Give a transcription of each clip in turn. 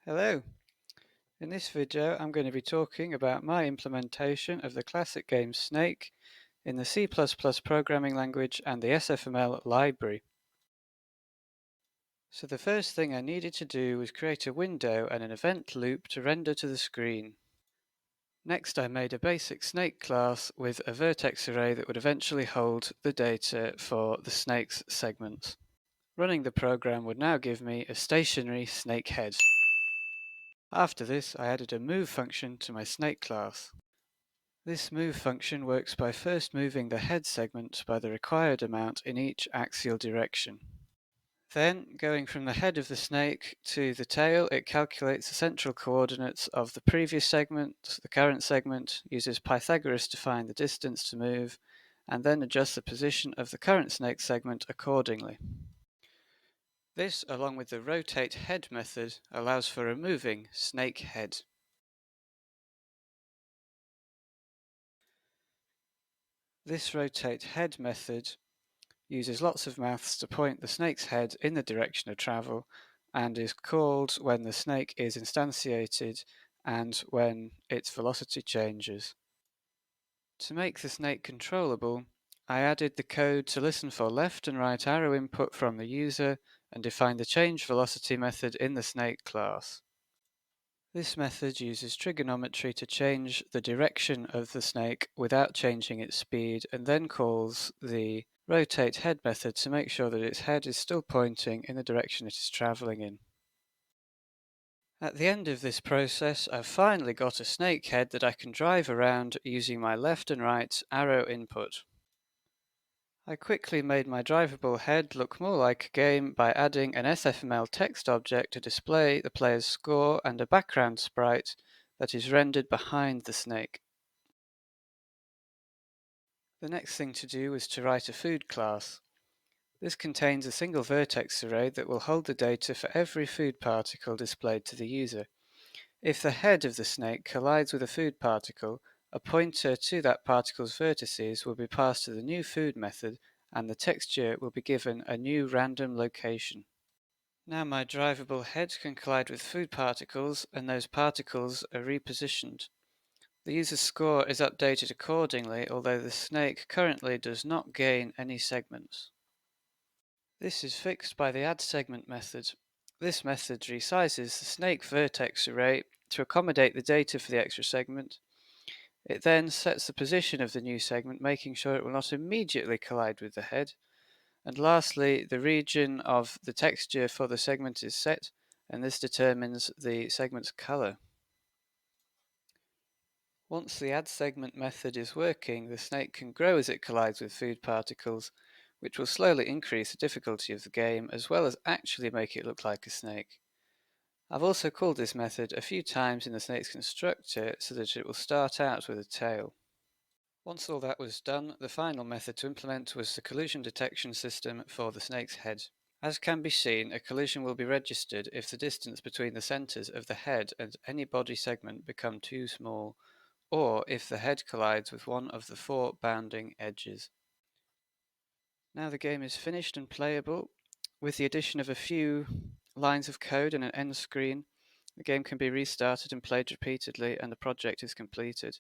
Hello. In this video, I'm going to be talking about my implementation of the classic game Snake in the C++ programming language and the SFML library. So the first thing I needed to do was create a window and an event loop to render to the screen. Next, I made a basic Snake class with a vertex array that would eventually hold the data for the snake's segments. Running the program would now give me a stationary snake head. After this, I added a move function to my snake class. This move function works by first moving the head segment by the required amount in each axial direction. Then, going from the head of the snake to the tail, it calculates the central coordinates of the previous segment, the current segment, uses Pythagoras to find the distance to move, and then adjusts the position of the current snake segment accordingly. This, along with the rotate head method, allows for removing snake head. This rotate head method uses lots of maths to point the snake's head in the direction of travel and is called when the snake is instantiated and when its velocity changes. To make the snake controllable, I added the code to listen for left and right arrow input from the user and defined the change velocity method in the snake class. This method uses trigonometry to change the direction of the snake without changing its speed, and then calls the rotate head method to make sure that its head is still pointing in the direction it is traveling in. At the end of this process, I've finally got a snake head that I can drive around using my left and right arrow input. I quickly made my drivable head look more like a game by adding an SFML text object to display the player's score and a background sprite that is rendered behind the snake. The next thing to do is to write a food class. This contains a single vertex array that will hold the data for every food particle displayed to the user. If the head of the snake collides with a food particle, a pointer to that particle's vertices will be passed to the new food method and the texture will be given a new random location. Now my drivable head can collide with food particles and those particles are repositioned. The user's score is updated accordingly, although the snake currently does not gain any segments. This is fixed by the add segment method. This method resizes the snake vertex array to accommodate the data for the extra segment. It then sets the position of the new segment, making sure it will not immediately collide with the head. And lastly, the region of the texture for the segment is set, and this determines the segment's color. Once the add segment method is working, the snake can grow as it collides with food particles, which will slowly increase the difficulty of the game, as well as actually make it look like a snake. I've also called this method a few times in the snake's constructor so that it will start out with a tail. Once all that was done, the final method to implement was the collision detection system for the snake's head. As can be seen, a collision will be registered if the distance between the centers of the head and any body segment become too small, or if the head collides with one of the four bounding edges. Now the game is finished and playable. With the addition of a few lines of code and an end screen, the game can be restarted and played repeatedly, and the project is completed.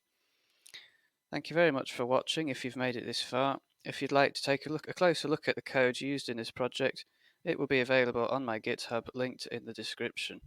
Thank you very much for watching if you've made it this far. If you'd like to take a closer look at the code used in this project, it will be available on my GitHub, linked in the description.